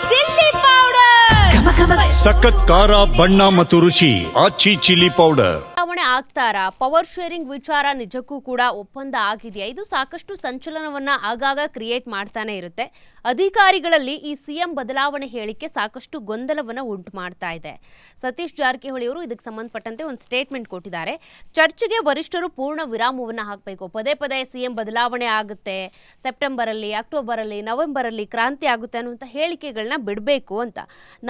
Chilli powder, ಸಖತ್ ಖಾರ ಬಣ್ಣ ಮತ್ತು ರುಚಿ ಆಚಿ ಚಿಲ್ಲಿ ಪೌಡರ್. ಚುನಾವಣೆ ಆಗ್ತಾರಾ? ಪವರ್ ಶೇರಿಂಗ್ ವಿಚಾರ ನಿಜಕ್ಕೂ ಕೂಡ ಒಪ್ಪಂದ ಆಗಿದೆಯಾ? ಇದು ಸಾಕಷ್ಟು ಸಂಚಲನವನ್ನ ಆಗಾಗ ಕ್ರಿಯೇಟ್ ಮಾಡ್ತಾನೆ ಇರುತ್ತೆ. ಅಧಿಕಾರಿಗಳಲ್ಲಿ ಈ ಸಿಎಂ ಬದಲಾವಣೆ ಹೇಳಿಕೆ ಸಾಕಷ್ಟು ಗೊಂದಲವನ್ನ ಉಂಟು ಮಾಡ್ತಾ ಇದೆ. ಸತೀಶ್ ಜಾರಕಿಹೊಳಿ ಅವರು ಇದಕ್ಕೆ ಸಂಬಂಧಪಟ್ಟಂತೆ ಒಂದು ಸ್ಟೇಟ್ಮೆಂಟ್ ಕೊಟ್ಟಿದ್ದಾರೆ. ಚರ್ಚೆಗೆ ವರಿಷ್ಠರು ಪೂರ್ಣ ವಿರಾಮವನ್ನ ಹಾಕಬೇಕು. ಪದೇ ಪದೇ ಸಿಎಂ ಬದಲಾವಣೆ ಆಗುತ್ತೆ, ಸೆಪ್ಟೆಂಬರ್ ಅಲ್ಲಿ, ಅಕ್ಟೋಬರ್ ಅಲ್ಲಿ, ನವೆಂಬರ್ ಅಲ್ಲಿ ಕ್ರಾಂತಿ ಆಗುತ್ತೆ ಅನ್ನುವಂಥ ಹೇಳಿಕೆಗಳನ್ನ ಬಿಡಬೇಕು ಅಂತ.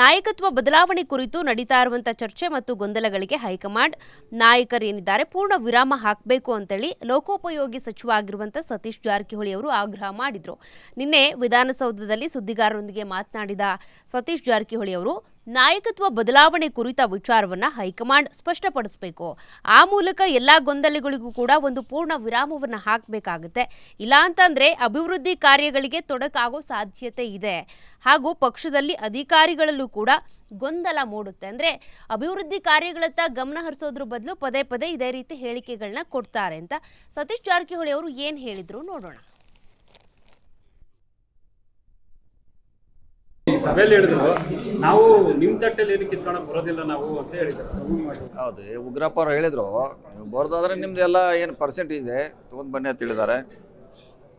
ನಾಯಕತ್ವ ಬದಲಾವಣೆ ಕುರಿತು ನಡೀತಾ ಇರುವಂತಹ ಚರ್ಚೆ ಮತ್ತು ಗೊಂದಲಗಳಿಗೆ ಹೈಕಮಾಂಡ್ ನಾಯಕರು ಏನಿದ್ದಾರೆ ಪೂರ್ಣ ವಿರಾಮ ಹಾಕಬೇಕು ಅಂತೇಳಿ ಲೋಕೋಪಯೋಗಿ ಸಚಿವ ಆಗಿರುವಂಥ ಸತೀಶ್ ಜಾರಕಿಹೊಳಿ ಅವರು ಆಗ್ರಹ ಮಾಡಿದ್ರು. ನಿನ್ನೆ ವಿಧಾನಸೌಧದಲ್ಲಿ ಸುದ್ದಿಗಾರರೊಂದಿಗೆ ಮಾತನಾಡಿದ ಸತೀಶ್ ಜಾರಕಿಹೊಳಿ ಅವರು ನಾಯಕತ್ವ ಬದಲಾವಣೆ ಕುರಿತ ವಿಚಾರವನ್ನ ಹೈಕಮಾಂಡ್ ಸ್ಪಷ್ಟಪಡಿಸಬೇಕು. ಆ ಮೂಲಕ ಎಲ್ಲಾ ಗೊಂದಲಗಳಿಗೂ ಕೂಡ ಒಂದು ಪೂರ್ಣ ವಿರಾಮವನ್ನ ಹಾಕಬೇಕಾಗುತ್ತೆ. ಇಲ್ಲ ಅಂತಂದ್ರೆ ಅಭಿವೃದ್ಧಿ ಕಾರ್ಯಗಳಿಗೆ ತೊಡಕಾಗೋ ಸಾಧ್ಯತೆ ಇದೆ. ಹಾಗೂ ಪಕ್ಷದಲ್ಲಿ ಅಧಿಕಾರಿಗಳಲ್ಲೂ ಕೂಡ ಗೊಂದಲ ಮೂಡುತ್ತೆ. ಅಂದ್ರೆ ಅಭಿವೃದ್ಧಿ ಕಾರ್ಯಗಳತ್ತ ಗಮನ ಹರಿಸೋದ್ರ ಬದಲು ಪದೇ ಪದೇ ಇದೇ ರೀತಿ ಹೇಳಿಕೆಗಳನ್ನ ಕೊಡ್ತಾರೆ ಅಂತ ಸತೀಶ್ ಜಾರಕಿಹೊಳಿ ಅವರು ಏನ್ ಹೇಳಿದ್ರು ನೋಡೋಣ. ಸಭೆಯಲ್ಲಿ ಹೇಳಿದ್ರು, ನಾವು ನಿಮ್ ತಟ್ಟೆಲ್ಲಿ ಏನು ಕಿತ್ಕೊಳಕ್ ಬರೋದಿಲ್ಲ ನಾವು ಅಂತ ಹೇಳಿದ್ರು. ಹೌದು, ಉಗ್ರಪ್ಪ ಅವ್ರು ಹೇಳಿದ್ರು, ನೀವು ಬರೋದಾದ್ರೆ ನಿಮ್ದು ಎಲ್ಲ ಏನು ಪರ್ಸೆಂಟ್ ಇದೆ ತೊಗೊಂಡು ಬನ್ನಿ ಅಂತ ಹೇಳಿದ್ದಾರೆ.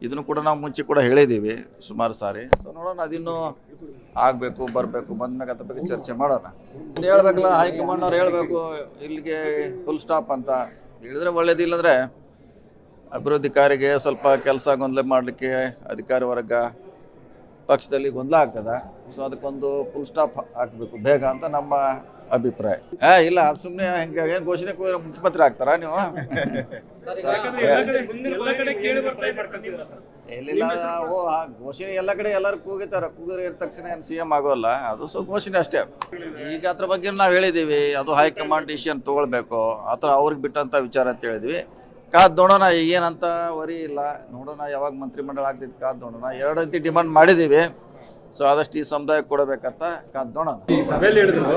ಇದನ್ನು ಕೂಡ ನಾವು ಮುಂಚೆ ಕೂಡ ಹೇಳಿದ್ದೀವಿ ಸುಮಾರು ಸಾರಿ. ಸೊ ನೋಡೋಣ, ಅದಿನ್ನೂ ಆಗಬೇಕು, ಬರಬೇಕು, ಬಂದ್ಮೇಲೆ ಅದ್ರ ಬಗ್ಗೆ ಚರ್ಚೆ ಮಾಡೋಣ. ಹೇಳ್ಬೇಕಲ್ಲ, ಹೈಕಮಾಂಡ್ ಅವ್ರು ಹೇಳಬೇಕು ಇಲ್ಲಿಗೆ ಫುಲ್ ಸ್ಟಾಪ್ ಅಂತ ಹೇಳಿದ್ರೆ ಒಳ್ಳೇದಿಲ್ಲಂದರೆ ಅಭಿವೃದ್ಧಿ ಕಾರ್ಯಕ್ಕೆ ಸ್ವಲ್ಪ ಕೆಲಸ ಗೊಂದಲ ಮಾಡಲಿಕ್ಕೆ ಅಧಿಕಾರಿ ವರ್ಗ ಪಕ್ಷದಲ್ಲಿ ಗೊಂದಲ ಆಗ್ತದ. ಸೊ ಅದಕ್ಕೊಂದು ಫುಲ್ ಸ್ಟಾಪ್ ಹಾಕಬೇಕು ಬೇಗ ಅಂತ ನಮ್ಮ ಅಭಿಪ್ರಾಯ. ಇಲ್ಲ, ಅದು ಸುಮ್ಮನೆ ಹೆಂಗೆ ಏನು ಘೋಷಣೆ ಮುಖ್ಯಮಂತ್ರಿ ಆಗ್ತಾರಾ ನೀವು? ಎಲ್ಲಿಲ್ಲ, ಘೋಷಣೆ ಎಲ್ಲ ಕಡೆ ಎಲ್ಲರೂ ಕೂಗಿತಾರೆ, ಕೂಗಿದ ತಕ್ಷಣ ಏನು CM ಆಗೋಲ್ಲ. ಅದು ಸೊ ಘೋಷಣೆ ಅಷ್ಟೇ. ಈಗ ಅದ್ರ ಬಗ್ಗೆ ನಾವು ಹೇಳಿದ್ದೀವಿ, ಅದು ಹೈಕಮಾಂಡ್ ಡಿಸಿಷನ್ ತೊಗೊಳ್ಬೇಕು, ಆ ಥರ ಅವ್ರಿಗೆ ಬಿಟ್ಟಂಥ ವಿಚಾರ ಅಂತ ಹೇಳಿದ್ವಿ. ಕಾದ್ ನೋಡೋಣ, ಏನಂತ ವರಿ ಇಲ್ಲ, ನೋಡೋಣ ಯಾವಾಗ ಮಂತ್ರಿಮಂಡಲ ಆಗ್ತೈತಿ, ಕಾದ್ ನೋಡೋಣ. 2 ರೀತಿ ಡಿಮಾಂಡ್ ಮಾಡಿದ್ದೀವಿ. ಸೊ ಆದಷ್ಟು ಈ ಸಮುದಾಯಕ್ಕೆ ಕೊಡಬೇಕಂತ ಕಾದ್ ನೋಡೋಣ. ಸಭೆಯಲ್ಲಿ ಹೇಳಿದ್ರು